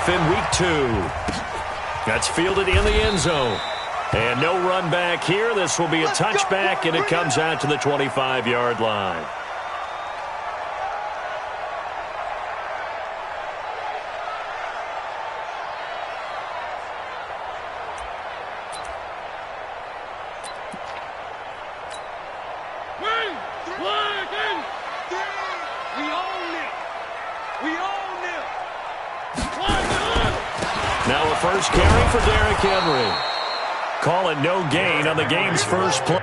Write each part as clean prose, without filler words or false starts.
kickoff in week 2. That's fielded in the end zone. And no run back here. This will be a touchback, and it comes out to the 25-yard line. Now a first carry for Derrick Henry. Call it no gain on the game's first play.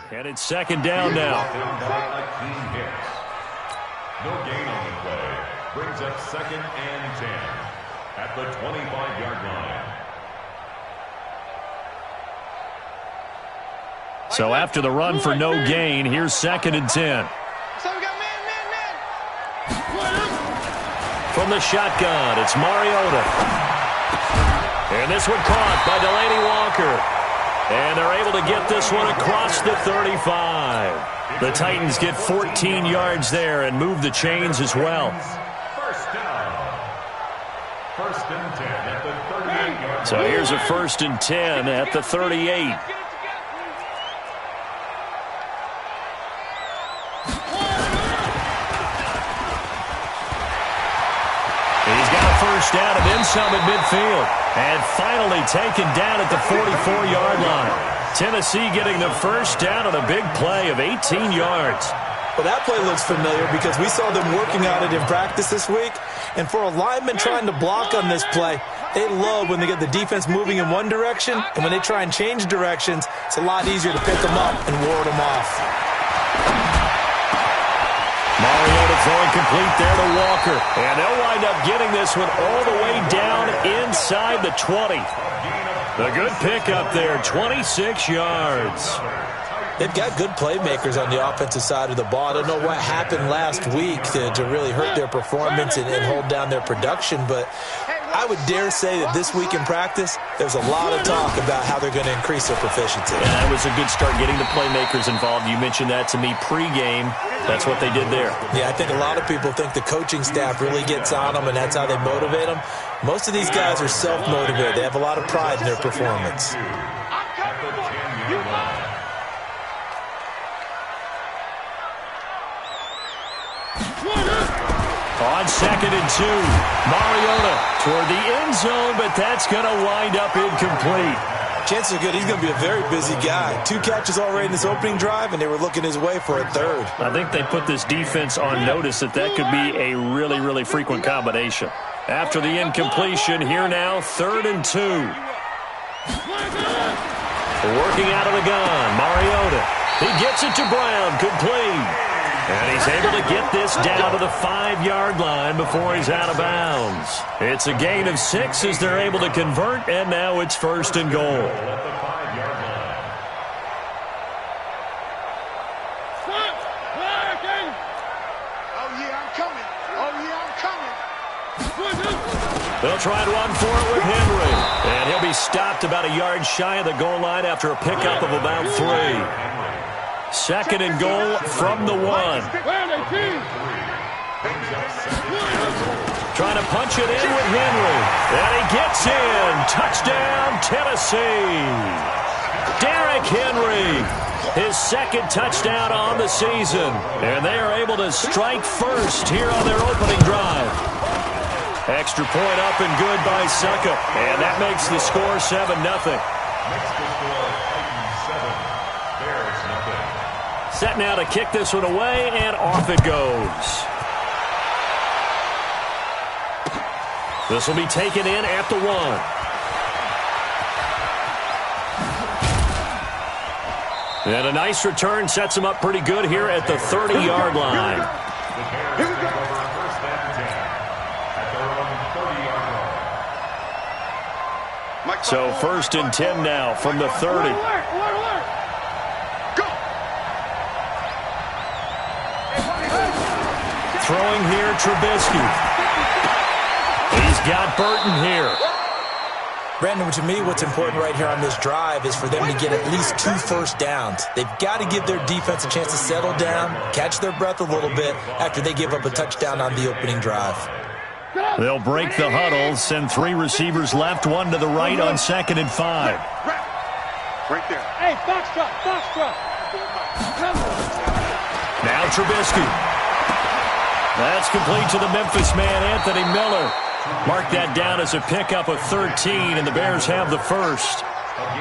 And it's second down now. No gain on the play. Brings up 2nd and 10 at the 25-yard line. So after the run for no gain, here's 2nd and 10. From the shotgun, it's Mariota. And this one caught by Delaney Walker. And they're able to get this one across the 35. The Titans get 14 yards there and move the chains as well. First down. 1st and 10 at the 38-yard line. So here's a 1st and 10 at the 38. He's got a first down and then some at midfield. And finally taken down at the 44-yard line. Tennessee getting the first down on a big play of 18 yards. Well, that play looks familiar because we saw them working on it in practice this week. And for a lineman trying to block on this play, they love when they get the defense moving in one direction. And when they try and change directions, it's a lot easier to pick them up and ward them off. Mariota throwing complete there to Walker. And they'll wind up getting this one all the way down inside the 20. A good pickup there, 26 yards. They've got good playmakers on the offensive side of the ball. I don't know what happened last week to really hurt their performance and hold down their production, but I would dare say that this week in practice, there's a lot of talk about how they're going to increase their proficiency. And that was a good start getting the playmakers involved. You mentioned that to me pregame. That's what they did there. Yeah, I think a lot of people think the coaching staff really gets on them, and that's how they motivate them. Most of these guys are self-motivated. They have a lot of pride in their performance. On 2nd and 2, Mariota toward the end zone, but that's going to wind up incomplete. Chances are good he's going to be a very busy guy. 2 catches already in this opening drive, and they were looking his way for a 3rd. I think they put this defense on notice that could be a really, really frequent combination. After the incompletion, here now, 3rd and 2. Working out of the gun, Mariota. He gets it to Brown, complete. And he's able to get this down to the 5-yard line before he's out of bounds. It's a gain of 6 as they're able to convert, and now it's 1st and goal. At the 5-yard line. Oh, yeah, I'm coming. Oh, yeah, I'm coming. They'll try to run for it with Henry. And he'll be stopped about a yard shy of the goal line after a pickup of about 3. 2nd and goal from the 1. Trying to punch it in with Henry. And he gets in. Touchdown, Tennessee. Derrick Henry, his 2nd touchdown on the season. And they are able to strike first here on their opening drive. Extra point up and good by Suckup. And that makes the score 7-0. Set now to kick this one away, and off it goes. This will be taken in at the 1. And a nice return sets him up pretty good here at the 30-yard line. Here we go. First and 10 at their own 30-yard line. So 1st and 10 now from the 30. Throwing here, Trubisky. He's got Burton here. Brandon, to me, what's important right here on this drive is for them to get at least 2 first downs. They've got to give their defense a chance to settle down, catch their breath a little bit after they give up a touchdown on the opening drive. They'll break the huddle, send 3 receivers left, 1 to the right on 2nd and 5. Right there. Hey, foxtrot. Now Trubisky. That's complete to the Memphis man, Anthony Miller. Mark that down as a pickup of 13, and the Bears have the first.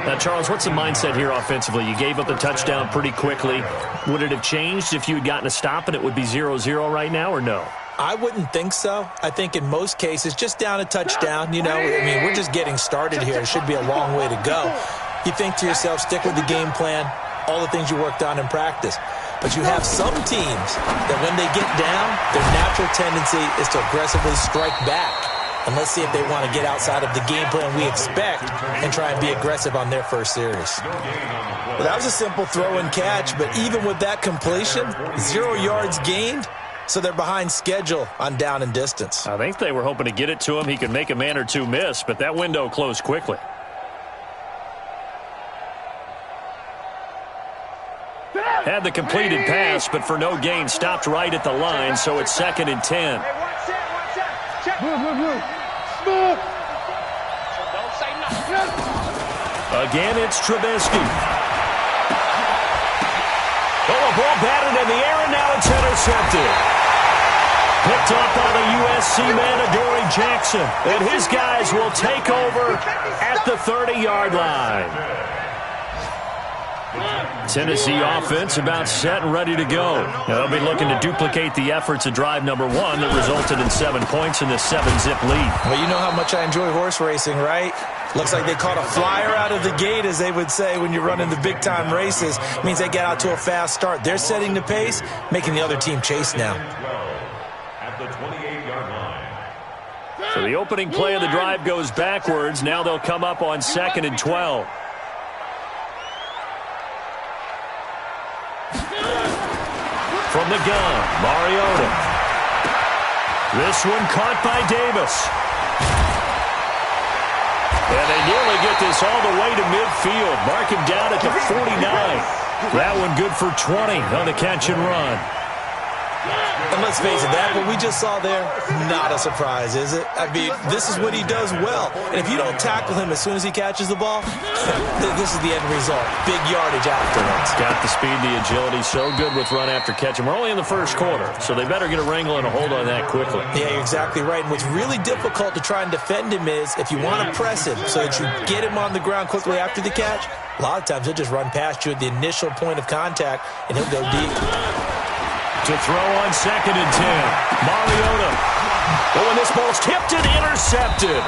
Now, Charles, what's the mindset here offensively? You gave up the touchdown pretty quickly. Would it have changed if you had gotten a stop and it would be 0-0 right now, or no? I wouldn't think so. I think in most cases, just down a touchdown, we're just getting started here. It should be a long way to go. You think to yourself, stick with the game plan, all the things you worked on in practice. But you have some teams that when they get down, their natural tendency is to aggressively strike back. And let's see if they want to get outside of the game plan we expect and try and be aggressive on their first series. Well, that was a simple throw and catch, but even with that completion, 0 yards gained, so they're behind schedule on down and distance. I think they were hoping to get it to him. He could make a man or two miss, but that window closed quickly. Had the completed pass, but for no gain, stopped right at the line, so it's 2nd and 10. Again, it's Trubisky. Oh, a ball batted in the air, and now it's intercepted. Picked up by the USC man, Adoree Jackson. And his guys will take over at the 30-yard line. Tennessee offense about set and ready to go. Now they'll be looking to duplicate the efforts of drive number 1 that resulted in 7 points in the 7-zip lead. Well, you know how much I enjoy horse racing, right? Looks like they caught a flyer out of the gate, as they would say when you're running the big-time races. It means they get out to a fast start. They're setting the pace, making the other team chase now. At the 28-yard line. So the opening play of the drive goes backwards. Now they'll come up on 2nd and 12. From the gun, Mariota. This one caught by Davis. And they nearly get this all the way to midfield. Mark him down at the 49. That one good for 20 on the catch and run. And let's face it, that what we just saw there, not a surprise, is it? I mean, this is what he does well. And if you don't tackle him as soon as he catches the ball, this is the end result. Big yardage afterwards. Got the speed, the agility, so good with run after catch. And we're only in the first quarter, so they better get a wrangle and a hold on that quickly. Yeah, you're exactly right. And what's really difficult to try and defend him is if you want to press him so that you get him on the ground quickly after the catch, a lot of times he'll just run past you at the initial point of contact, and he'll go deep. To throw on 2nd and 10. Mariota. Oh, and this ball's tipped and intercepted.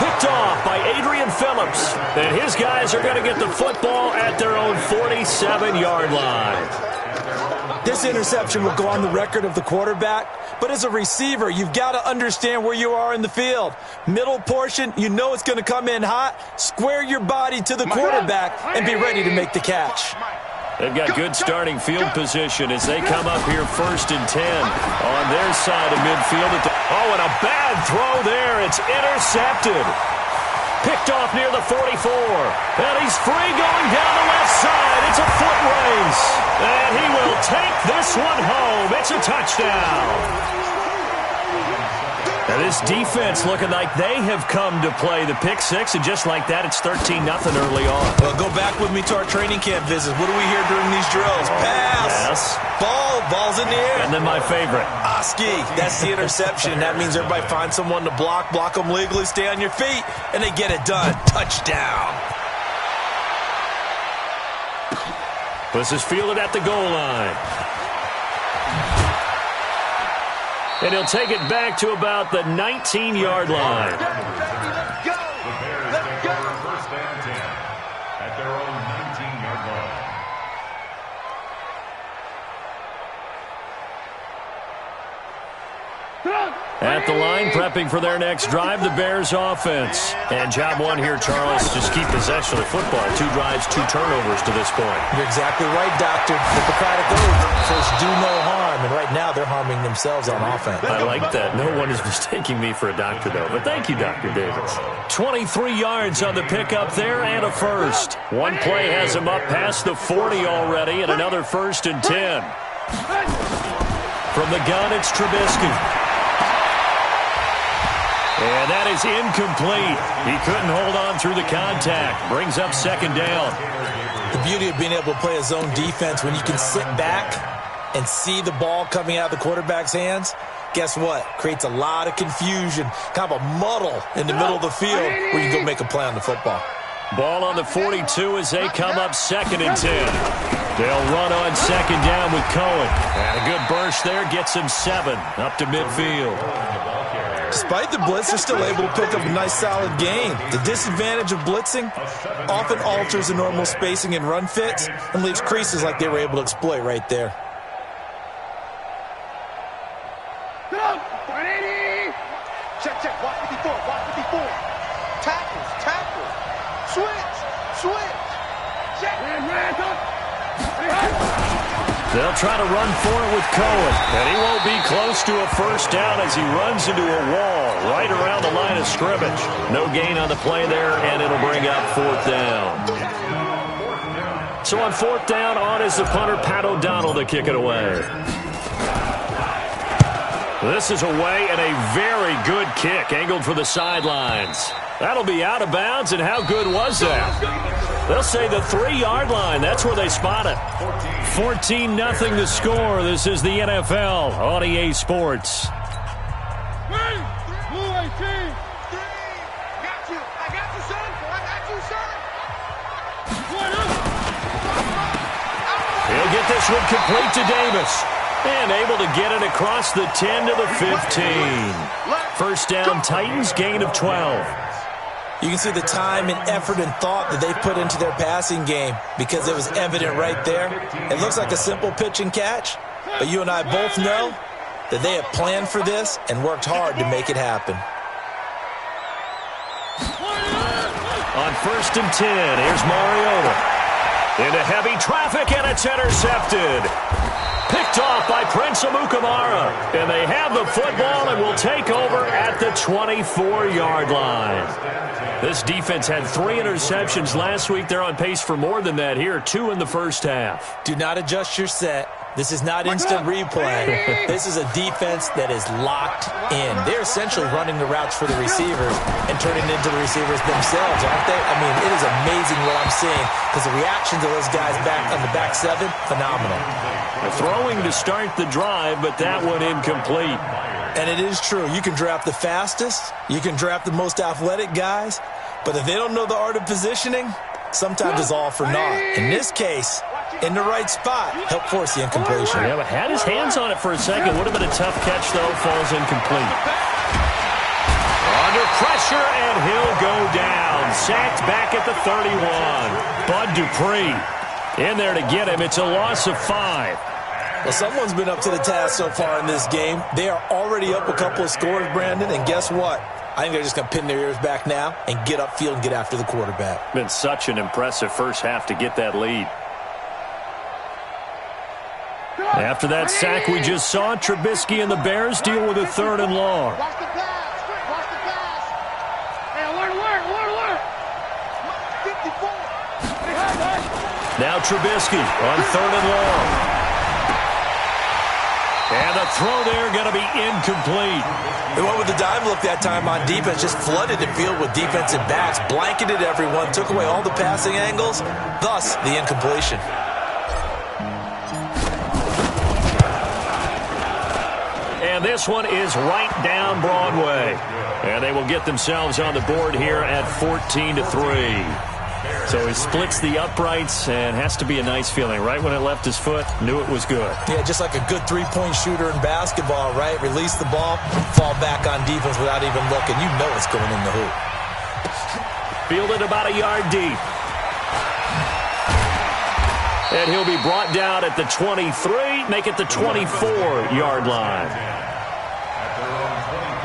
Picked off by Adrian Phillips. And his guys are going to get the football at their own 47-yard line. This interception will go on the record of the quarterback, but as a receiver, you've got to understand where you are in the field. Middle portion, you know it's going to come in hot. Square your body to the quarterback and be ready to make the catch. They've got good starting field position as they come up here 1st and 10 on their side of midfield. Oh, and a bad throw there. It's intercepted. Picked off near the 44. And he's free going down the left side. It's a foot race. And he will take this one home. It's a touchdown. Now this defense looking like they have come to play the pick six, and just like that, it's 13-0 early on. Well, go back with me to our training camp visits. What do we hear during these drills? Pass. Ball's in the air. And then my favorite. Oski. That's the interception. That means everybody finds someone to block them legally, stay on your feet, and they get it done. Touchdown. This is fielded at the goal line. And he'll take it back to about the 19-yard line. The Bears take over 1st and 10 at their own 19-yard line. At the line, prepping for their next drive, the Bears offense. And job one here, Charles, just keep possession of the football. 2 drives, 2 turnovers to this point. You're exactly right, Doctor. Hippocratic oath. First, do no harm. And right now, they're harming themselves on offense. I like that. No one is mistaking me for a doctor, though. But thank you, Dr. Davis. 23 yards on the pickup there and a first. One play has him up past the 40 already and another 1st and 10. From the gun, it's Trubisky. And that is incomplete. He couldn't hold on through the contact. Brings up 2nd down. The beauty of being able to play a zone defense when you can sit back and see the ball coming out of the quarterback's hands, guess what? Creates a lot of confusion, kind of a muddle in the middle of the field where you can go make a play on the football. Ball on the 42 as they come up 2nd and 10. They'll run on 2nd down with Cohen. And a good burst there gets him 7 up to midfield. Despite the blitz, they're still able to pick up a nice, solid gain. The disadvantage of blitzing often alters the normal spacing and run fits and leaves creases like they were able to exploit right there. Check, check. Watch 54. Watch 54. Tackles, tackles. Switch, switch. Check. They'll try to run for it with Cohen. And he won't be close to a 1st down as he runs into a wall right around the line of scrimmage. No gain on the play there, and it'll bring up 4th down. So on 4th down, on is the punter, Pat O'Donnell, to kick it away. This is away and a very good kick, angled for the sidelines. That'll be out of bounds, and how good was that? They'll say the 3-yard line. That's where they spot it. 14-0 the score. This is the NFL on EA Sports. He'll get this one complete to Davis. And able to get it across the 10 to the 15. 1st down, Titans, gain of 12. You can see the time and effort and thought that they put into their passing game because it was evident right there. It looks like a simple pitch and catch, but you and I both know that they have planned for this and worked hard to make it happen. On 1st and 10, here's Mariota. Into heavy traffic, and it's intercepted. Picked off by Prince Amukamara. And they have the football and will take over at the 24-yard line. This defense had 3 interceptions last week. They're on pace for more than that here, 2 in the 1st half. Do not adjust your set. This is not instant replay. This is a defense that is locked in. They're essentially running the routes for the receivers and turning into the receivers themselves, aren't they? I mean, it is amazing what I'm seeing because the reaction to those guys back on the back 7, phenomenal. Throwing to start the drive, but that one incomplete. And it is true. You can draft the fastest. You can draft the most athletic guys. But if they don't know the art of positioning, sometimes it's all for naught. In this case, in the right spot, help force the incompletion. Yeah, but had his hands on it for a second. Would have been a tough catch, though. Falls incomplete. Under pressure, and he'll go down. Sacked back at the 31. Bud Dupree in there to get him. It's a loss of 5. Well, someone's been up to the task so far in this game. They are already up a couple of scores, Brandon, and guess what? I think they're just going to pin their ears back now and get upfield and get after the quarterback. Been such an impressive first half to get that lead. After that sack we just saw, Trubisky and the Bears deal with a 3rd and long. Watch the pass. Watch the pass. Hey, alert. 54. Now Trubisky on 3rd and long. And the throw there going to be incomplete. They went with the dime look that time on defense, just flooded the field with defensive backs, blanketed everyone, took away all the passing angles, thus the incompletion. And this one is right down Broadway. And they will get themselves on the board here at 14-3. So he splits the uprights and has to be a nice feeling. Right when it left his foot, knew it was good. Yeah, just like a good three-point shooter in basketball, right? Release the ball, fall back on defense without even looking. You know it's going in the hoop. Fielded about a yard deep. And he'll be brought down at the 23, make it the 24-yard line. At their own 24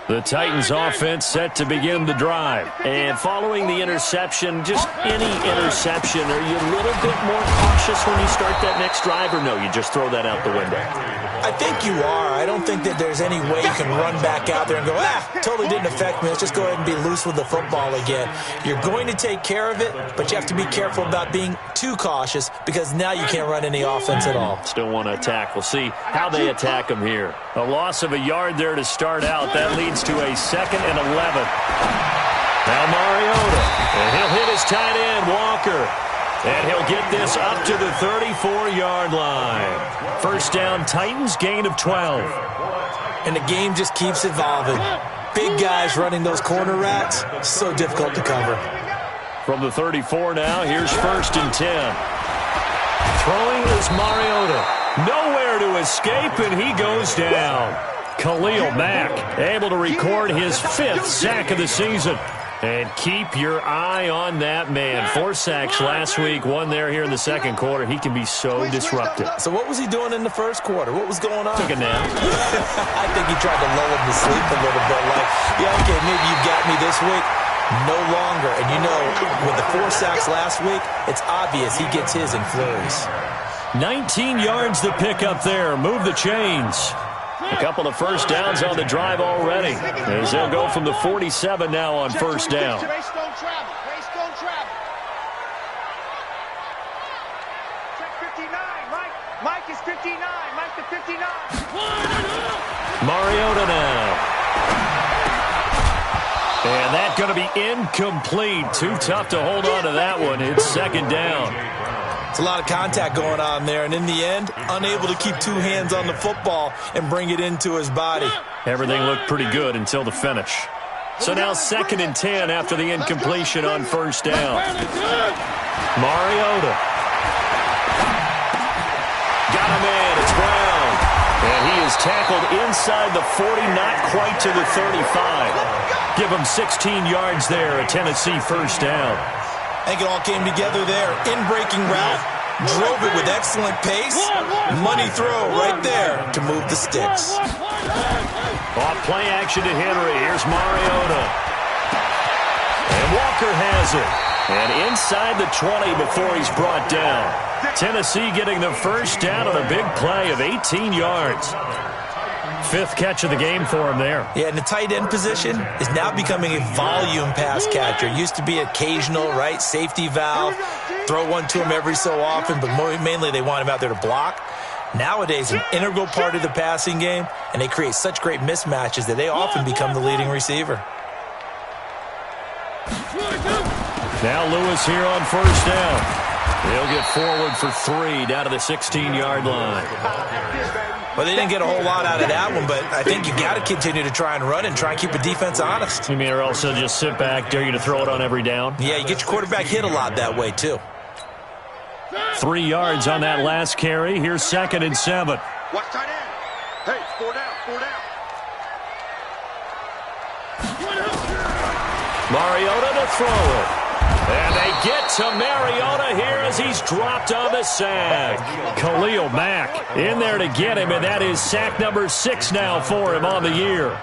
The Titans offense set to begin the drive. And following the interception, just any interception, are you a little bit more cautious when you start that next drive, or no, you just throw that out the window? I think you are. I don't think that there's any way you can run back out there and go, totally didn't affect me. Let's just go ahead and be loose with the football again. You're going to take care of it, but you have to be careful about being too cautious because now you can't run any offense at all. Still want to attack. We'll see how they attack them here. A loss of a yard there to start out. That leads to a 2nd and 11. Now Mariota, and he'll hit his tight end, Walker. And he'll get this up to the 34-yard line. First down, Titans, gain of 12. And the game just keeps evolving. Big guys running those corner routes, so difficult to cover. From the 34 now, here's 1st and 10. Throwing is Mariota. Nowhere to escape, and he goes down. Khalil Mack able to record his 5th sack of the season. And keep your eye on that man. 4 sacks last week, 1 there here in the second quarter. He can be so disruptive. So what was he doing in the first quarter? What was going on? Took a nap. I think he tried to lull him to sleep a little bit. Like, yeah, okay, maybe you got me this week. No longer. And you know, with the 4 sacks last week, it's obvious he gets his in flurries. 19 yards to pick up there. Move the chains. A couple of first downs on the drive already, as they'll go from the 47 now on first down. Race don't travel. Race don't travel. Check 59. Mike is 59. Mike to 59. Mariota now. And that's going to be incomplete. Too tough to hold on to that one. It's 2nd down. It's a lot of contact going on there, and in the end, unable to keep 2 hands on the football and bring it into his body. Everything looked pretty good until the finish. So now 2nd and 10 after the incompletion on first down. Mariota. Got him in. It's Brown. And he is tackled inside the 40, not quite to the 35. Give him 16 yards there, a Tennessee first down. I think it all came together there. In-breaking route, drove it with excellent pace. Money throw right there to move the sticks. Off play action to Henry. Here's Mariota. And Walker has it. And inside the 20 before he's brought down. Tennessee getting the first down on a big play of 18 yards. 5th catch of the game for him there. Yeah, and the tight end position is now becoming a volume pass catcher. Used to be occasional, right, safety valve. Throw one to him every so often, but mainly they want him out there to block. Nowadays, an integral part of the passing game, and they create such great mismatches that they often become the leading receiver. Now Lewis here on first down. He'll get forward for 3 down to the 16-yard line. Well, they didn't get a whole lot out of that one, but I think you got to continue to try and run and try and keep the defense honest. You mean, or else they'll just sit back, dare you to throw it on every down? Yeah, you get your quarterback hit a lot that way, too. 3 yards on that last carry. Here's 2nd and 7. Watch tight end. Hey, 4 down, 4 down. Mariota to throw it. And they get to Mariota here as he's dropped on the sack. Khalil Mack in there to get him, and that is sack number 6 now for him on the year.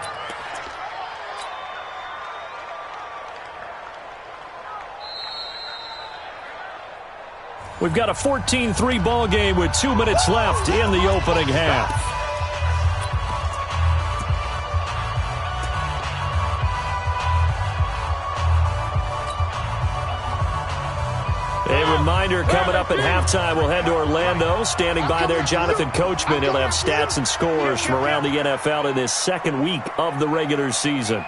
We've got a 14-3 ball game with 2 minutes left in the opening half. A reminder, coming up at halftime, we'll head to Orlando. Standing by there, Jonathan Coachman. He'll have stats and scores from around the NFL in this 2nd week of the regular season.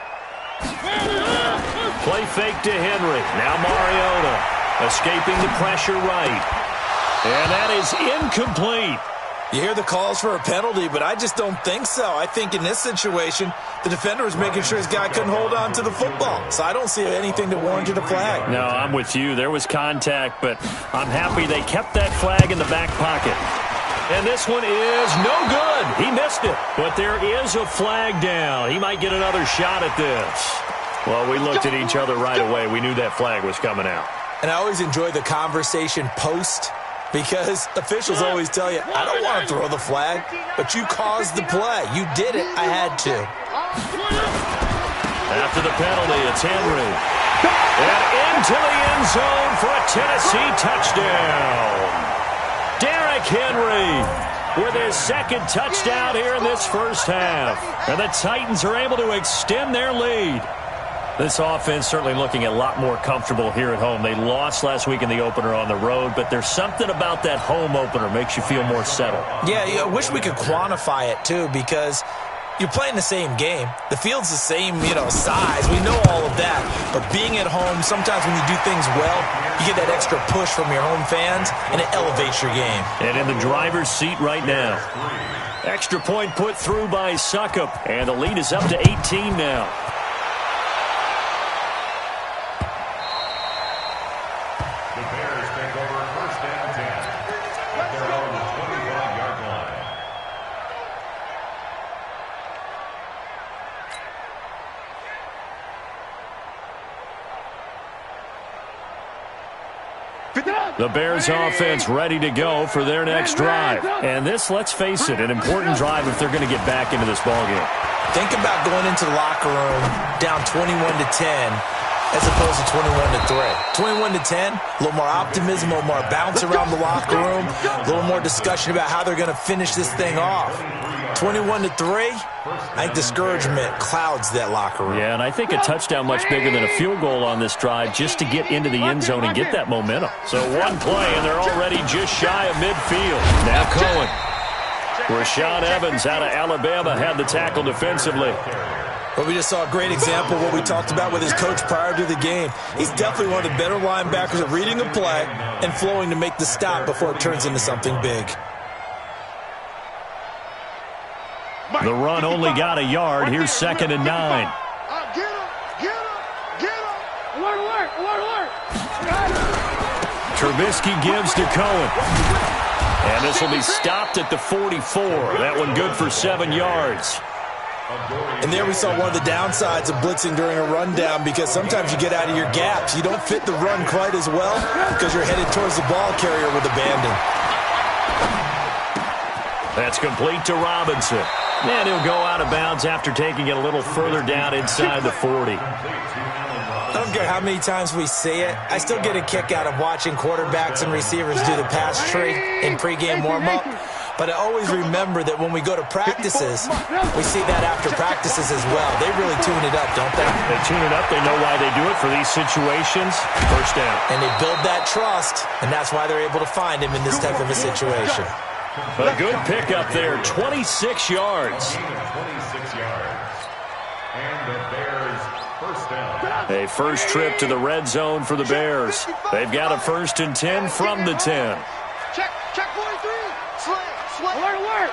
Play fake to Henry. Now Mariota escaping the pressure right. And that is incomplete. You hear the calls for a penalty, but I just don't think so. I think in this situation, the defender was making sure his guy couldn't hold on to the football. So I don't see anything that warranted a flag. No, I'm with you. There was contact, but I'm happy they kept that flag in the back pocket. And this one is no good. He missed it. But there is a flag down. He might get another shot at this. Well, we looked at each other right away. We knew that flag was coming out. And I always enjoy the conversation post, because officials always tell you, I don't want to throw the flag, but you caused the play. You did it. I had to. After the penalty, it's Henry. And into the end zone for a Tennessee touchdown. Derrick Henry with his second touchdown here in this first half. And the Titans are able to extend their lead. This offense certainly looking a lot more comfortable here at home. They lost last week in the opener on the road, but there's something about that home opener makes you feel more settled. Yeah, I wish we could quantify it, too, because you're playing the same game. The field's the same, size. We know all of that. But being at home, sometimes when you do things well, you get that extra push from your home fans, and it elevates your game. And in the driver's seat right now. Extra point put through by Suckup, and the lead is up to 18 now. The Bears offense ready to go for their next drive. And this, let's face it, an important drive if they're going to get back into this ballgame. Think about going into the locker room down 21-10 as opposed to 21-3. 21-10, a little more optimism, a little more bounce around the locker room, a little more discussion about how they're going to finish this thing off. 21-3, I think discouragement clouds that locker room. Yeah, and I think a touchdown much bigger than a field goal on this drive just to get into the end zone and get that momentum. So one play, and they're already just shy of midfield. Now Cohen. Rashaan Evans out of Alabama had the tackle defensively. But we just saw a great example of what we talked about with his coach prior to the game. He's definitely one of the better linebackers at reading a play and flowing to make the stop before it turns into something big. The run only got a yard. Here's 2nd and 9. Get him. Alert. Trubisky gives to Cohen. And this will be stopped at the 44. That one good for 7 yards. And there we saw one of the downsides of blitzing during a rundown, because sometimes you get out of your gaps. You don't fit the run quite as well because you're headed towards the ball carrier with abandon. That's complete to Robinson. And he'll go out of bounds after taking it a little further down inside the 40. I don't care how many times we say it, I still get a kick out of watching quarterbacks and receivers do the pass tree in pregame warm-up. But I always remember that when we go to practices, we see that after practices as well. They really tune it up, don't they? They tune it up. They know why they do it for these situations. First down. And they build that trust, and that's why they're able to find him in this type of a situation. A good pickup there, 26 yards. And the Bears first down. A first trip to the red zone for the Bears. They've got a 1st and 10 from the 10. Check 43. Alert.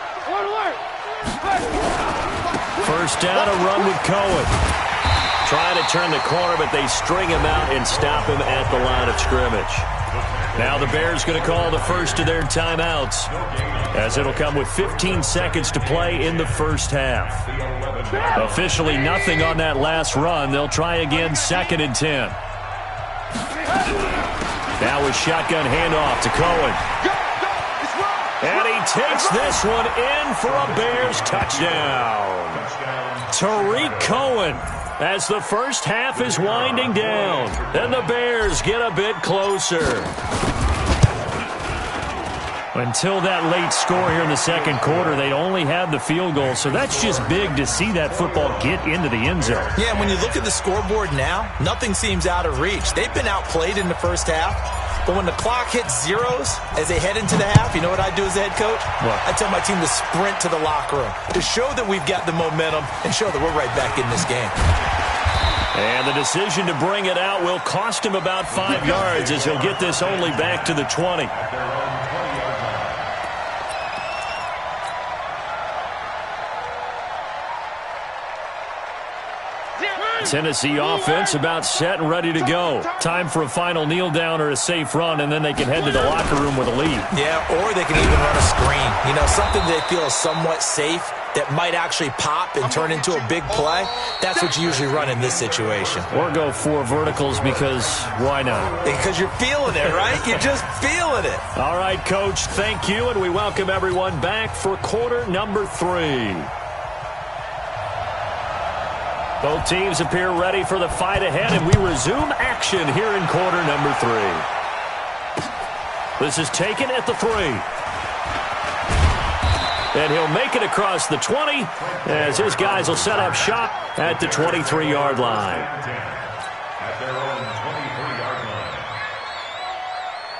First down, a run with Cohen. Trying to turn the corner, but they string him out and stop him at the line of scrimmage. Now the Bears going to call the first of their timeouts, as it'll come with 15 seconds to play in the first half. Officially nothing on that last run. They'll try again, 2nd and 10. Now with shotgun handoff to Cohen. And he takes this one in for a Bears touchdown. Tariq Cohen, as the first half is winding down. And the Bears get a bit closer. Until that late score here in the second quarter, they only had the field goal. So that's just big to see that football get into the end zone. Yeah, and when you look at the scoreboard now, nothing seems out of reach. They've been outplayed in the first half. But when the clock hits zeros as they head into the half, you know what I do as the head coach? What? I tell my team to sprint to the locker room to show that we've got the momentum and show that we're right back in this game. And the decision to bring it out will cost him about 5 yards, as he'll get this only back to the 20. Tennessee offense about set and ready to go. Time for a final kneel down or a safe run, and then they can head to the locker room with a lead. Yeah, or they can even run a screen. You know, something they feel is somewhat safe that might actually pop and turn into a big play. That's what you usually run in this situation. Or go 4 verticals, because why not? Because you're feeling it, right? You're just feeling it. All right, Coach, thank you, and we welcome everyone back for quarter number 3. Both teams appear ready for the fight ahead, and we resume action here in quarter number 3. This is taken at the 3. And he'll make it across the 20 as his guys will set up shop at the 23-yard line. At their own 23-yard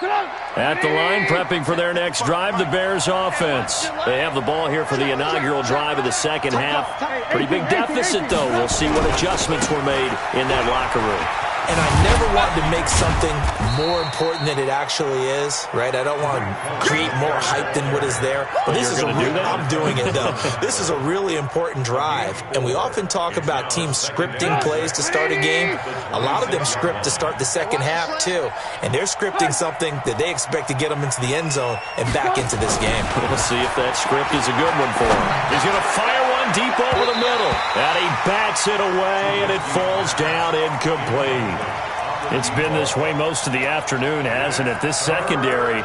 line. At the line, prepping for their next drive, the Bears offense. They have the ball here for the inaugural drive of the second half. Pretty big deficit, though. We'll see what adjustments were made in that locker room. And I never wanted to make something more important than it actually is, right? I don't want to create more hype than what is there. But this is I'm doing it, though. This is a really important drive. And we often talk about teams scripting plays to start a game. A lot of them script to start the second half, too. And they're scripting something that they expect to get them into the end zone and back into this game. We'll see if that script is a good one for him. He's going to fire one deep over the middle. And he bats it away, and it falls down incomplete. It's been this way most of the afternoon, hasn't it? This secondary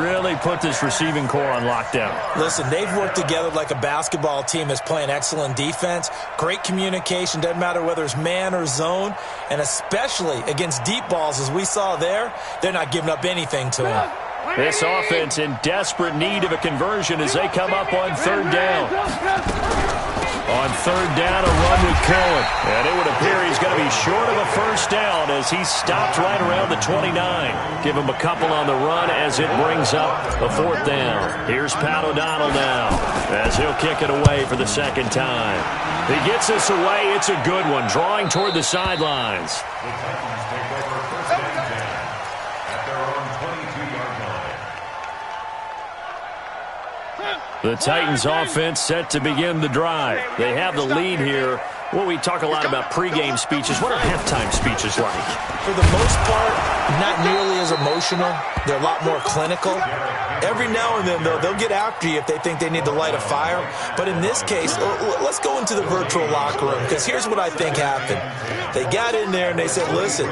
really put this receiving core on lockdown. Listen, they've worked together like a basketball team that's playing excellent defense. Great communication, doesn't matter whether it's man or zone. And especially against deep balls, as we saw there, they're not giving up anything to them. This offense in desperate need of a conversion as they come up on third down. On third down, a run with Cohen. And it would appear he's going to be short of a first down as he stopped right around the 29. Give him a couple on the run as it brings up a fourth down. Here's Pat O'Donnell now as he'll kick it away for the second time. He gets this away. It's a good one, drawing toward the sidelines. The Titans take over first and 10 at their own 22-yard line. The Titans offense set to begin the drive. They have the lead here. Well, we talk a lot about pregame speeches. What are halftime speeches like? For the most part, not nearly as emotional. They're a lot more clinical. Every now and then, though, they'll get after you if they think they need to light a fire. But in this case, let's go into the virtual locker room, because here's what I think happened. They got in there and they said, listen,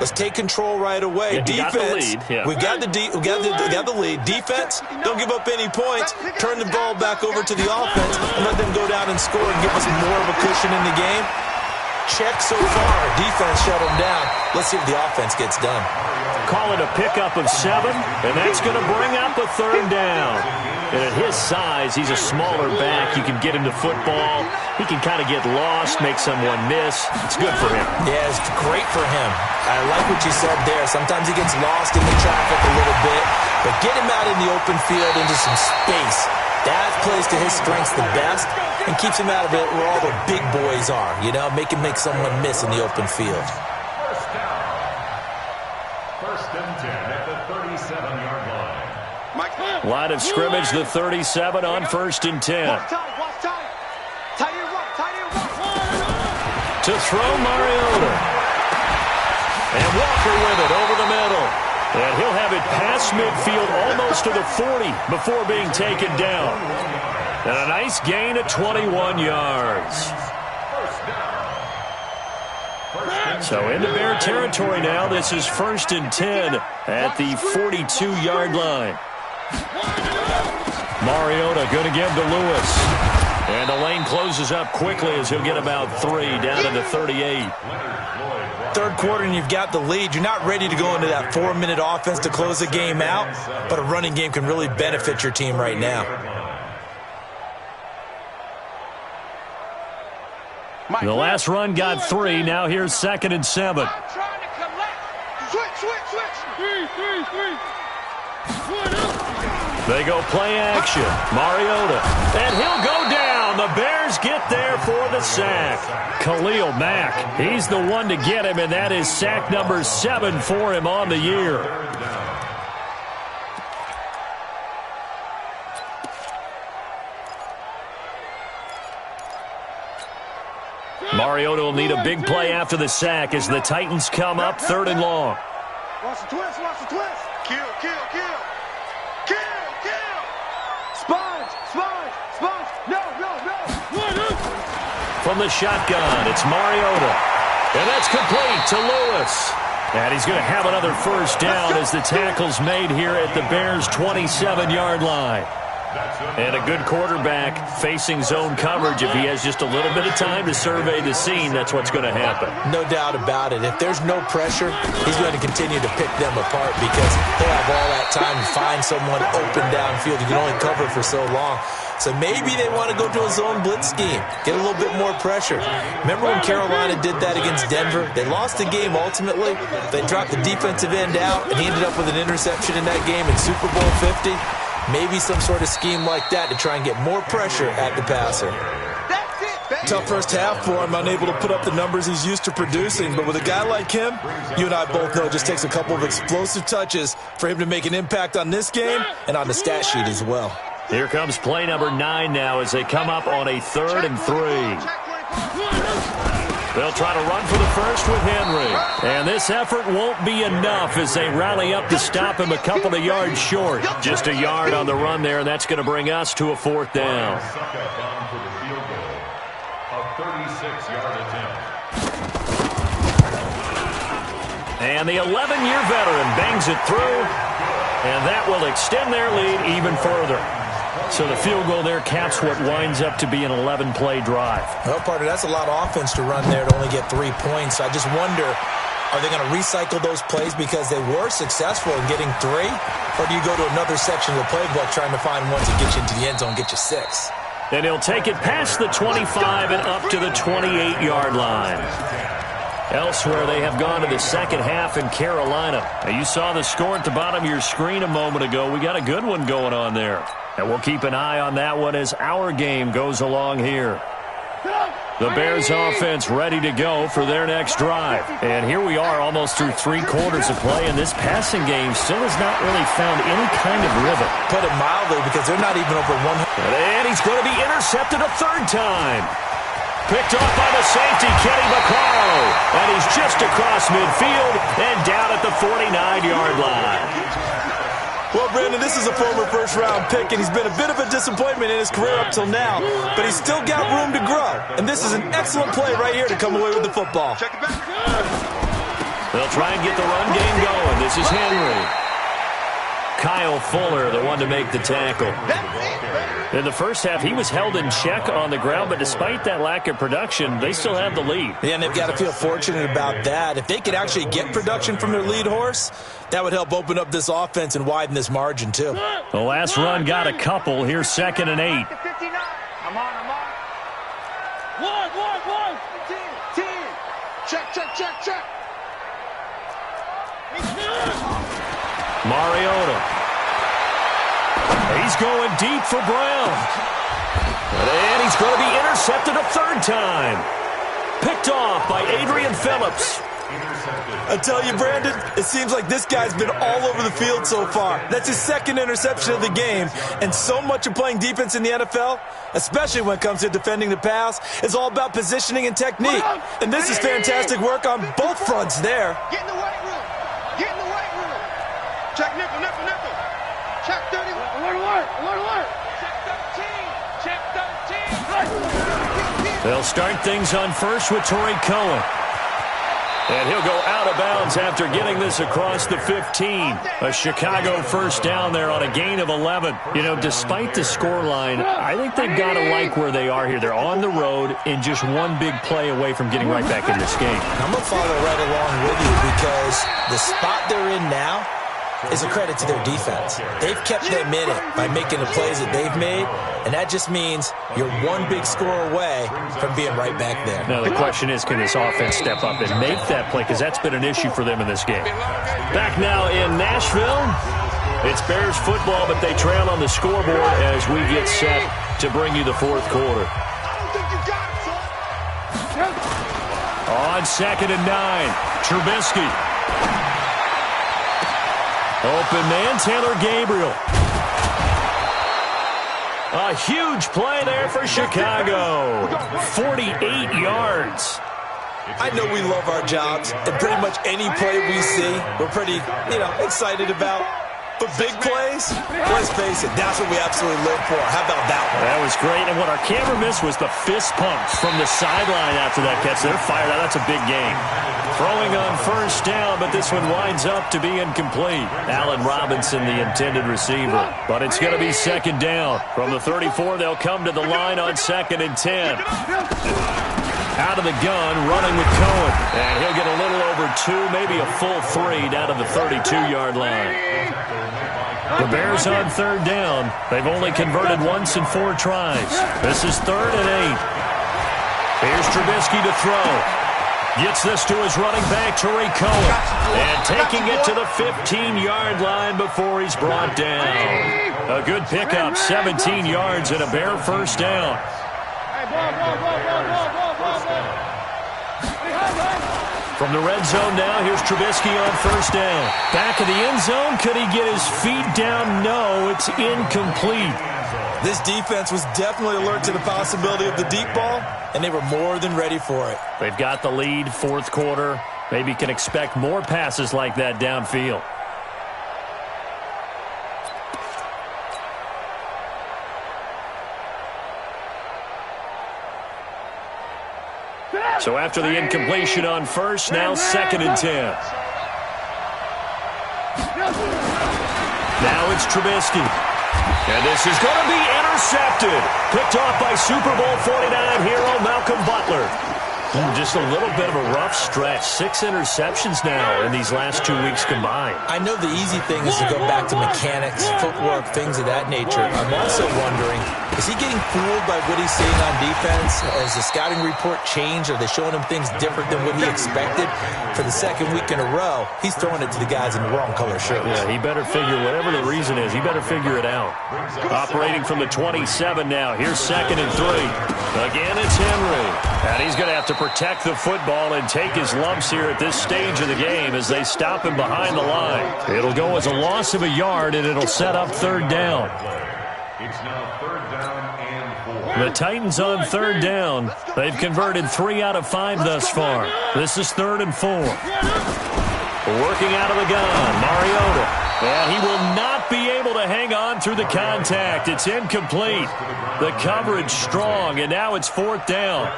let's take control right away. Yeah, defense, we got the lead. Defense, don't give up any points. Turn the ball back over to the offense and let them go down and score and give us more of a cushion in the game. Check so far. Defense shut them down. Let's see if the offense gets done. Call it a pickup of 7, and that's going to bring up a third down. And at his size, he's a smaller back. You can get him to football. He can kind of get lost, make someone miss. It's good for him. Yeah, it's great for him. I like what you said there. Sometimes he gets lost in the traffic a little bit, but get him out in the open field into some space. That plays to his strengths the best and keeps him out of it where all the big boys are, you know, make someone miss in the open field. First down. First and 10 at the 37-yard line. Line of scrimmage, the 37 on first and 10. To throw, Mariota. And Walker with it over the middle. And he'll have it past midfield almost to the 40 before being taken down. And a nice gain of 21 yards. So into Bear territory now. This is first and 10 at the 42-yard line. Mariota going to give to Lewis. And the lane closes up quickly as he'll get about 3 down to the 38. Third quarter and you've got the lead. You're not ready to go into that 4-minute offense to close the game out, but a running game can really benefit your team right now. The last run got 3. Now here's second and 7. They go play action. Mariota. And he'll go down. The Bears get there for the sack. Khalil Mack. He's the one to get him, and that is sack number 7 for him on the year. Mariota will need a big play after the sack as the Titans come up 3rd and long. Watch the twist, watch the twist. Kill. Sponge. No. From the shotgun, it's Mariota. And that's complete to Lewis. And he's going to have another first down as the tackle's made here at the Bears' 27-yard line. And a good quarterback facing zone coverage, if he has just a little bit of time to survey the scene, that's what's going to happen. No doubt about it. If there's no pressure, he's going to continue to pick them apart because he'll have all that time to find someone open downfield. You can only cover for so long. So maybe they want to go to a zone blitz scheme, get a little bit more pressure. Remember when Carolina did that against Denver? They lost the game ultimately. They dropped the defensive end out, and he ended up with an interception in that game in Super Bowl 50. Maybe some sort of scheme like that to try and get more pressure at the passer. Tough first half for him, unable to put up the numbers he's used to producing. But with a guy like him, you and I both know it just takes a couple of explosive touches for him to make an impact on this game and on the stat sheet as well. Here comes play number 9 now as they come up on a 3rd and 3. They'll try to run for the first with Henry. And this effort won't be enough as they rally up to stop him a couple of yards short. Just a yard on the run there, and that's going to bring us to a 4th down. A 36-yard attempt. And the 11-year veteran bangs it through, and that will extend their lead even further. So the field goal there caps what winds up to be an 11-play drive. Well, partner, that's a lot of offense to run there to only get 3 points. I just wonder, are they going to recycle those plays because they were successful in getting 3? Or do you go to another section of the playbook trying to find one to get you into the end zone, get you 6? And he'll take it past the 25 and up to the 28-yard line. Elsewhere, they have gone to the second half in Carolina. Now, you saw the score at the bottom of your screen a moment ago. We got a good one going on there. And we'll keep an eye on that one as our game goes along here. The Bears offense ready to go for their next drive. And here we are almost through 3 quarters of play, and this passing game still has not really found any kind of rhythm. Put it mildly, because they're not even over 100. And he's going to be intercepted a 3rd time. Picked off by the safety, Kenny Vaccaro. And he's just across midfield and down at the 49-yard line. Well, Brandon, this is a former first-round pick, and he's been a bit of a disappointment in his career up till now, but he's still got room to grow. And this is an excellent play right here to come away with the football. They'll try and get the run game going. This is Henry. Kyle Fuller, the one to make the tackle. In the first half, he was held in check on the ground, but despite that lack of production, they still have the lead. Yeah, and they've got to feel fortunate about that. If they could actually get production from their lead horse, that would help open up this offense and widen this margin, too. The last run got a couple. Here's 2nd and 8. I'm on. 1. 10. Check. Mariota. He's going deep for Brown. And he's going to be intercepted a 3rd time. Picked off by Adrian Phillips. I tell you, Brandon, it seems like this guy's been all over the field so far. That's his 2nd interception of the game. And so much of playing defense in the NFL, especially when it comes to defending the pass, is all about positioning and technique. And this is fantastic work on both fronts there. Get in the weight room. Check nickel. Check 30. Alert. Check 13. They'll start things on first with Torrey Cohen. And he'll go out of bounds after getting this across the 15. A Chicago first down there on a gain of 11. You know, despite the scoreline, I think they've got to like where they are here. They're on the road and just one big play away from getting right back into this game. I'm going to follow right along with you because the spot they're in now is a credit to their defense. They've kept them in it by making the plays that they've made, and that just means you're one big score away from being right back there. Now, the question is, can this offense step up and make that play? Because that's been an issue for them in this game. Back now in Nashville, it's Bears football, but they trail on the scoreboard as we get set to bring you the 4th quarter. On 2nd and 9, Trubisky. Open man, Taylor Gabriel. A huge play there for Chicago. 48 yards. I know we love our jobs, and pretty much any play we see, we're pretty, excited about. But big plays, let's face it, that's what we absolutely live for. How about that one? That was great, and what our camera missed was the fist pumps from the sideline after that catch. They're fired out. That's a big game. Throwing on first down, but this one winds up to be incomplete. Allen Robinson, the intended receiver. But it's going to be second down. From the 34, they'll come to the line on 2nd and 10. Out of the gun, running with Cohen. And he'll get a little over 2, maybe a full 3 down to the 32-yard line. The Bears on 3rd down. They've only converted once in 4 tries. This is 3rd and 8. Here's Trubisky to throw. Gets this to his running back, Tariq Cohen. And taking it to the 15-yard line before he's brought down. A good pickup, 17 yards and a Bear first down. From the red zone now, here's Trubisky on first down. Back of the end zone, could he get his feet down? No, it's incomplete. This defense was definitely alert to the possibility of the deep ball, and they were more than ready for it. They've got the lead, 4th quarter. Maybe can expect more passes like that downfield. So after the incompletion on first, now 2nd and 10. Now it's Trubisky. And this is going to be intercepted. Picked off by Super Bowl 49 hero Malcolm Butler. Just a little bit of a rough stretch. 6 interceptions now in these last 2 weeks combined. I know the easy thing is to go back to mechanics, footwork, things of that nature. I'm also wondering, is he getting fooled by what he's seeing on defense? Has the scouting report changed? Are they showing him things different than what he expected? For the 2nd week in a row, he's throwing it to the guys in the wrong color shirts. Yeah, he better figure, whatever the reason is, he better figure it out. Operating from the 27 now. Here's 2nd and 3. Again, it's Henry. And he's going to have to protect the football and take his lumps here at this stage of the game as they stop him behind the line. It'll go as a loss of a yard, and it'll set up 3rd down. It's now 3rd down and 4. The Titans on 3rd down. They've converted 3 out of 5 thus far. This is 3rd and 4. Working out of the gun, Mariota. And he will not be able to hang on through the contact. It's incomplete. The coverage strong, and now it's 4th down.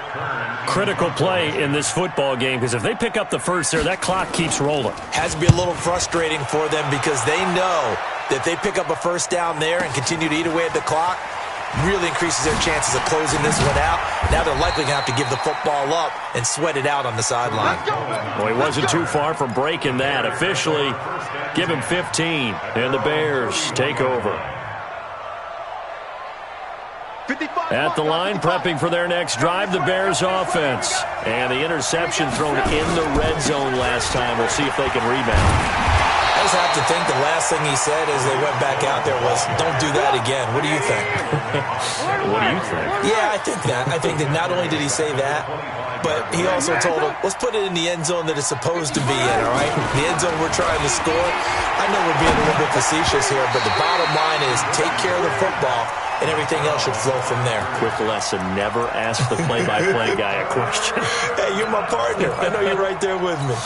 Critical play in this football game, because if they pick up the first there, that clock keeps rolling. Has to be a little frustrating for them because they know that if they pick up a first down there and continue to eat away at the clock, really increases their chances of closing this one out. Now they're likely going to have to give the football up and sweat it out on the sideline. Well, he wasn't too far from breaking that. Officially, give him 15, and the Bears take over. At the line, prepping for their next drive, the Bears offense. And the interception thrown in the red zone last time. We'll see if they can rebound. I just have to think the last thing he said as they went back out there was, don't do that again. What do you think? What do you think? Yeah, I think that. I think that not only did he say that, but he also told him, let's put it in the end zone that it's supposed to be in, all right? The end zone we're trying to score. I know we're being a little bit facetious here, but the bottom line is take care of the football, and everything else should flow from there. Quick lesson, never ask the play-by-play guy a question. Hey, you're my partner. I know you're right there with me.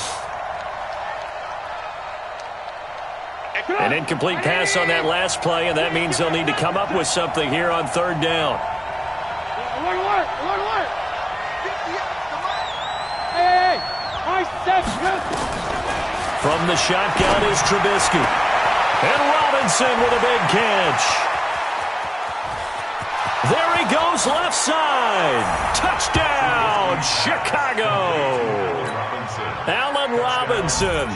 An incomplete pass on that last play, and that means they'll need to come up with something here on 3rd down. From the shotgun is Trubisky. And Robinson with a big catch. There he goes, left side. Touchdown, Chicago. Allen Robinson,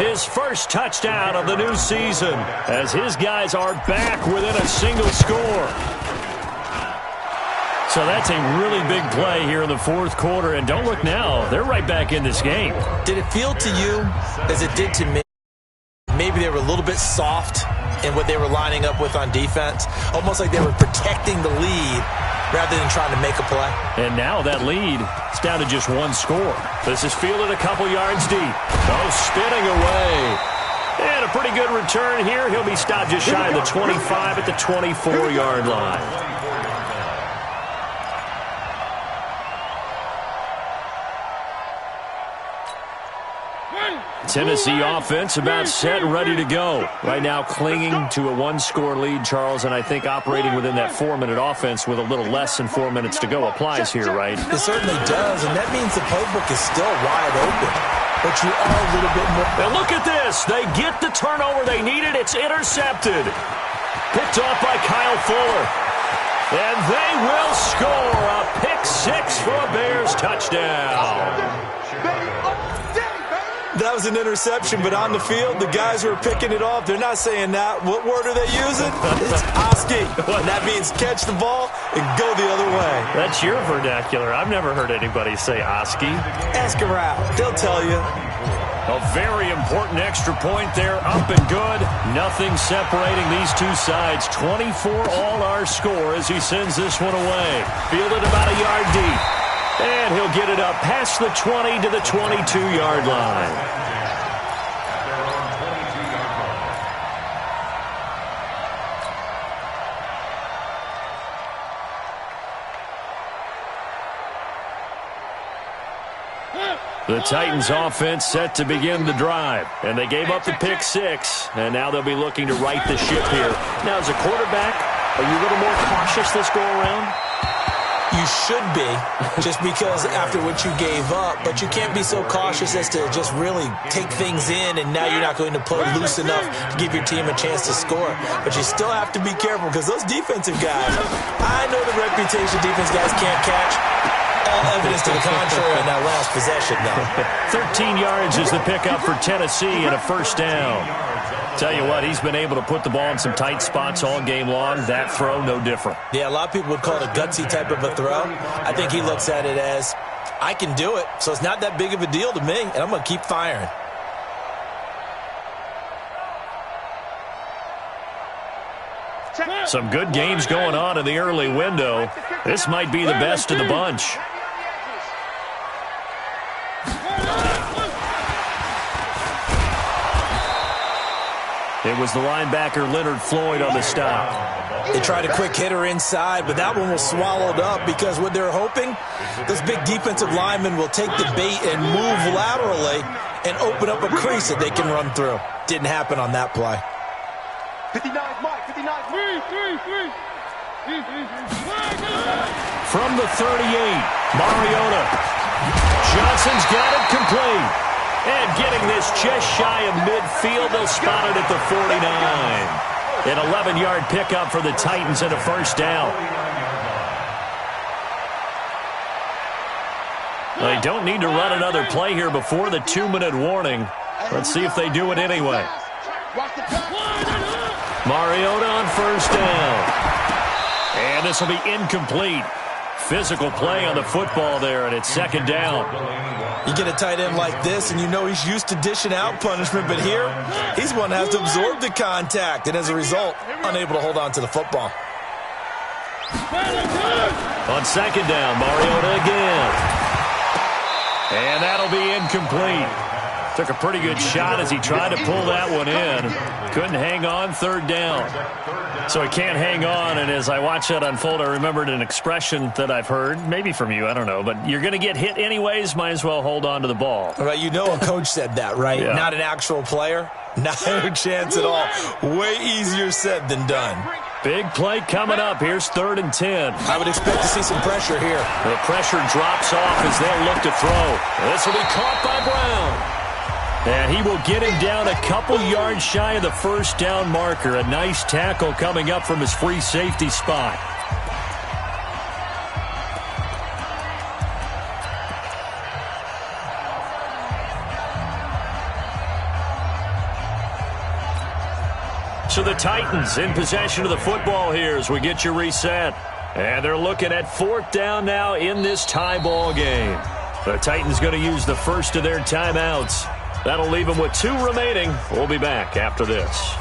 his first touchdown of the new season, as his guys are back within a single score. So that's a really big play here in the 4th quarter, and don't look now, they're right back in this game. Did it feel to you, as it did to me, maybe they were a little bit soft in what they were lining up with on defense? Almost like they were protecting the lead rather than trying to make a play. And now that lead is down to just 1 score. This is fielded a couple yards deep. Oh, spinning away. And a pretty good return here. He'll be stopped just shy of the 25 at the 24-yard line. Tennessee offense about set and ready to go. Right now clinging to a one-score lead, Charles, and I think operating within that 4-minute offense with a little less than 4 minutes to go applies here, right? It certainly does, and that means the playbook is still wide open. But you are a little bit more... And look at this. They get the turnover they needed. It's intercepted. Picked off by Kyle Fuller. And they will score a pick six for a Bears touchdown. That was an interception, but on the field, the guys who are picking it off, they're not saying that. What word are they using? It's Oski. And that means catch the ball and go the other way. That's your vernacular. I've never heard anybody say Oski. Ask around. They'll tell you. A very important extra point there, up and good. Nothing separating these two sides. 24 all our score as he sends this one away. Fielded about a yard deep. And he'll get it up past the 20 to the 22-yard line. The Titans offense set to begin the drive. And they gave up the pick six. And now they'll be looking to right the ship here. Now, as a quarterback, are you a little more cautious this go-around? You should be, just because after what you gave up, but you can't be so cautious as to just really take things in, and now you're not going to play loose enough to give your team a chance to score. But you still have to be careful, because those defensive guys, I know the reputation defense guys can't catch. All evidence to the contrary on that last possession, though. 13 yards is the pickup for Tennessee and a first down. Tell you what, he's been able to put the ball in some tight spots all game long. That throw, no different. Yeah, a lot of people would call it a gutsy type of a throw. I think he looks at it as, I can do it, so it's not that big of a deal to me, and I'm going to keep firing. Some good games going on in the early window. This might be the best of the bunch. It was the linebacker Leonard Floyd on the stop. They tried a quick hitter inside, but that one was swallowed up because what they're hoping, this big defensive lineman will take the bait and move laterally and open up a crease that they can run through. Didn't happen on that play. 59, Mike, 59. From the 38, Mariota. Johnson's got it complete. And getting this just shy of midfield, they'll spot it at the 49. An 11-yard pickup for the Titans and a first down. They don't need to run another play here before the 2-minute warning. Let's see if they do it anyway. Mariota on first down. And this will be incomplete. Physical play on the football there, and it's second down. You get a tight end like this, and you know he's used to dishing out punishment, but here, he's one that has to absorb the contact, and as a result, unable to hold on to the football. On second down, Mariota again. And that'll be incomplete. Took a pretty good shot as he tried to pull that one in. Couldn't hang on, third down. So he can't hang on, and as I watched that unfold, I remembered an expression that I've heard, maybe from you, I don't know, but you're going to get hit anyways, might as well hold on to the ball. Right, you know a coach said that, right? Yeah. Not an actual player. Not a chance at all. Way easier said than done. Big play coming up. Here's 3rd and 10. I would expect to see some pressure here. The pressure drops off as they'll look to throw. This will be caught by Brown. And he will get him down a couple yards shy of the first down marker. A nice tackle coming up from his free safety spot. So the Titans in possession of the football here as we get you reset. And they're looking at 4th down now in this tie ball game. The Titans going to use the first of their timeouts. That'll leave them with 2 remaining. We'll be back after this.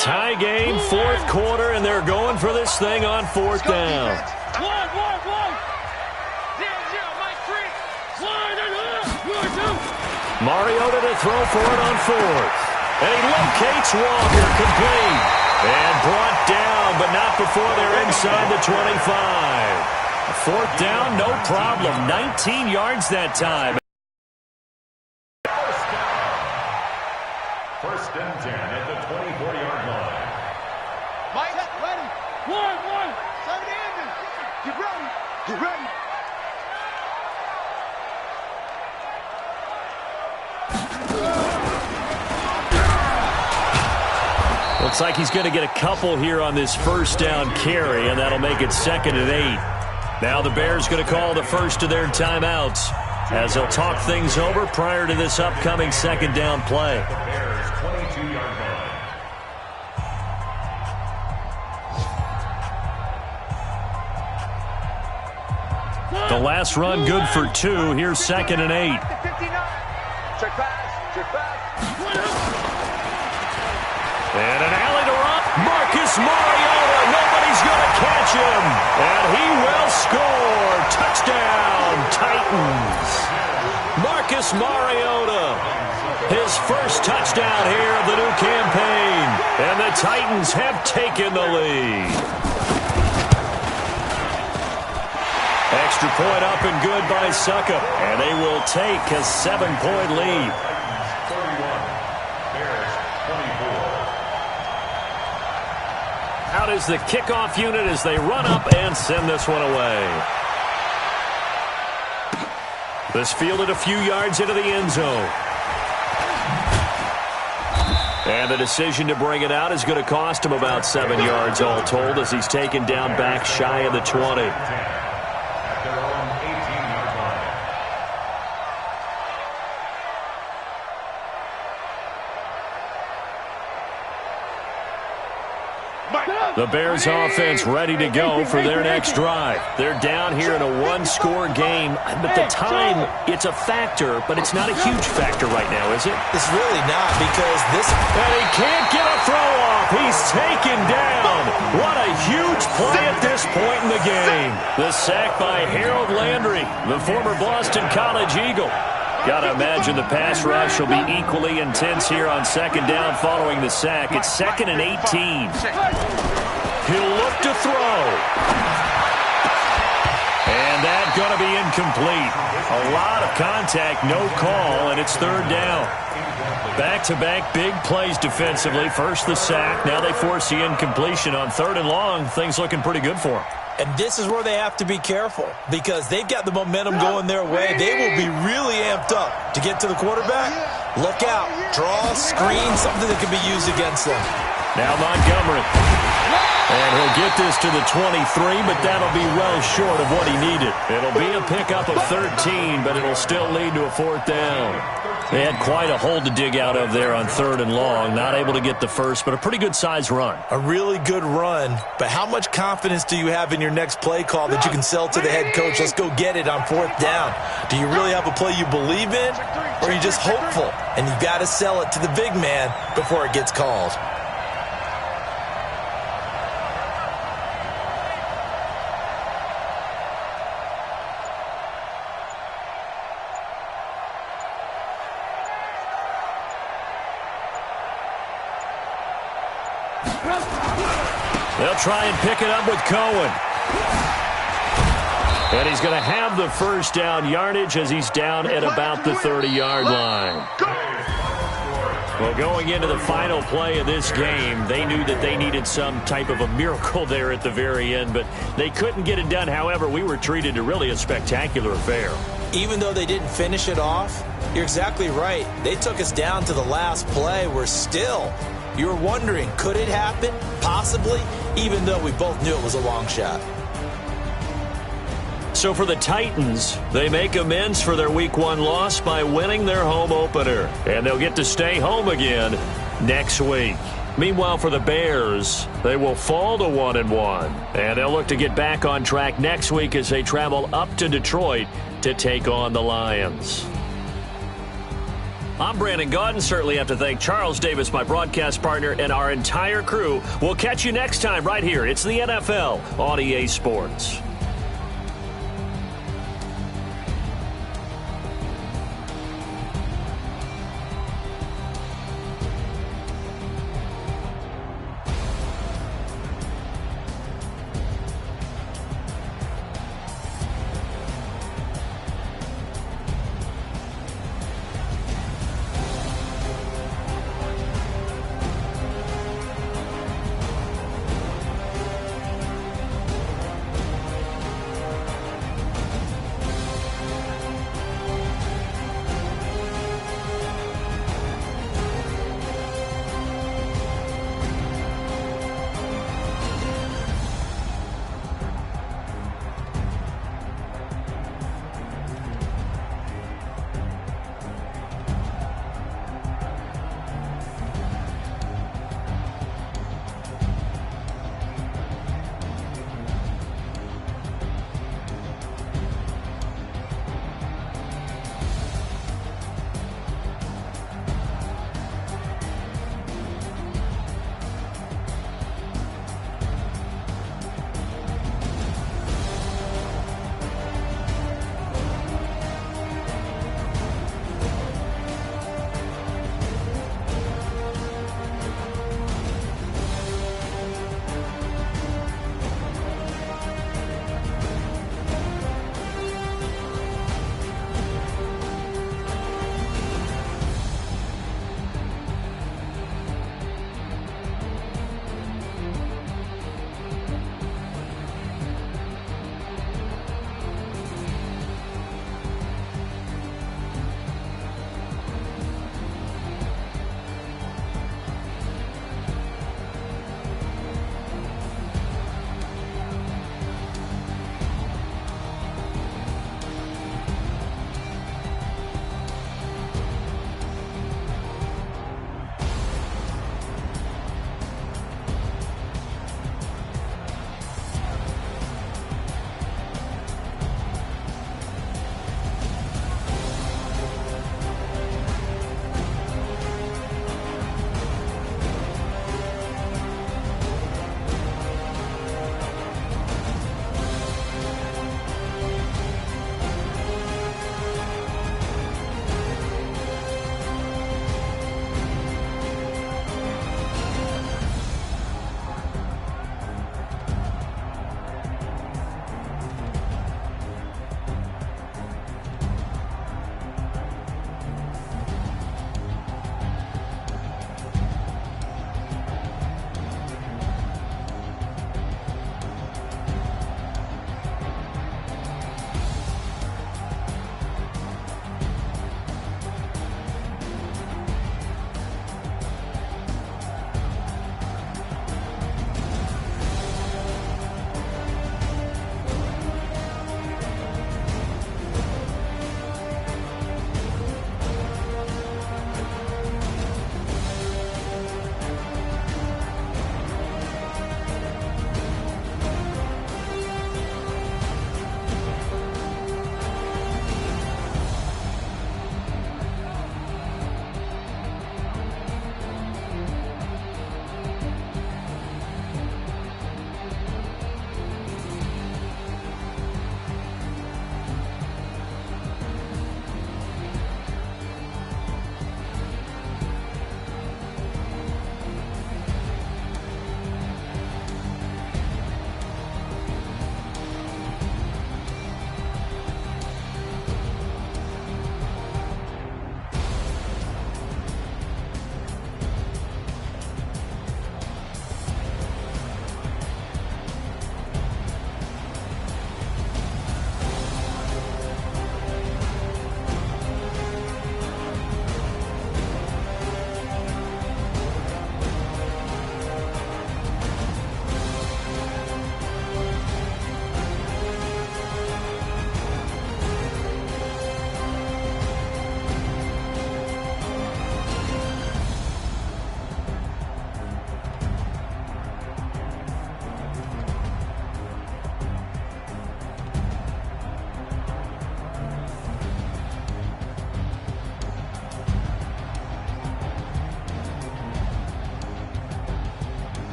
Tie game, 4th quarter, and they're going for this thing on 4th down. Mariota to throw for it on fourth. And he locates Walker, complete. And brought down, but not before they're inside the 25. Fourth down, no problem. 19 yards that time. First and 10 at the 24-yard line. Mike, ready. One. 7 ending. Get ready. Get ready. Looks like he's going to get a couple here on this first down carry, and that'll make it 2nd and 8. Now the Bears going to call the first of their timeouts as they'll talk things over prior to this upcoming 2nd down play. Bears 22-yard line. The last run good for 2. Here's 2nd and 8. Check pass. And an alley to run. Marcus Mariota. Nobody's going to catch him. And he will score. Touchdown, Titans. Marcus Mariota. His first touchdown here of the new campaign. And the Titans have taken the lead. Extra point up and good by Suckup. And they will take a 7-point lead. 31. Bears 24. Out is the kickoff unit as they run up and send this one away. This fielded a few yards into the end zone. And the decision to bring it out is going to cost him about 7 yards all told as he's taken down back shy of the 20. At their own 18-yard line. The Bears offense ready to go for their next drive. They're down here in a one-score game. But the time, it's a factor, but it's not a huge factor right now, is it? It's really not because this... And he can't get a throw off. He's taken down. What a huge play at this point in the game. The sack by Harold Landry, the former Boston College Eagle. Got to imagine the pass rush will be equally intense here on 2nd down following the sack. It's 2nd and 18. He'll look to throw. And that's going to be incomplete. A lot of contact, no call, and it's 3rd down. Back-to-back big plays defensively. First the sack, now they force the incompletion on 3rd and long. Things looking pretty good for them. And this is where they have to be careful because they've got the momentum going their way. They will be really amped up to get to the quarterback. Look out. Draw, screen, something that can be used against them. Now Montgomery. And he'll get this to the 23, but that'll be well short of what he needed. It'll be a pickup of 13, but it'll still lead to a 4th down. They had quite a hole to dig out of there on 3rd and long. Not able to get the first, but a pretty good-sized run. A really good run, but how much confidence do you have in your next play call that you can sell to the head coach? Let's go get it on 4th down. Do you really have a play you believe in, or are you just hopeful? And you've got to sell it to the big man before it gets called. They'll try and pick it up with Cohen. And he's going to have the first down yardage as he's down at about the 30-yard line. Well, going into the final play of this game, they knew that they needed some type of a miracle there at the very end, but they couldn't get it done. However, we were treated to really a spectacular affair. Even though they didn't finish it off, you're exactly right. They took us down to the last play. We're still... You were wondering, could it happen? Possibly, even though we both knew it was a long shot. So for the Titans, they make amends for their Week 1 loss by winning their home opener. And they'll get to stay home again next week. Meanwhile, for the Bears, they will fall to 1-1. And they'll look to get back on track next week as they travel up to Detroit to take on the Lions. I'm Brandon Gaudin. Certainly have to thank Charles Davis, my broadcast partner, and our entire crew. We'll catch you next time right here. It's the NFL on EA Sports.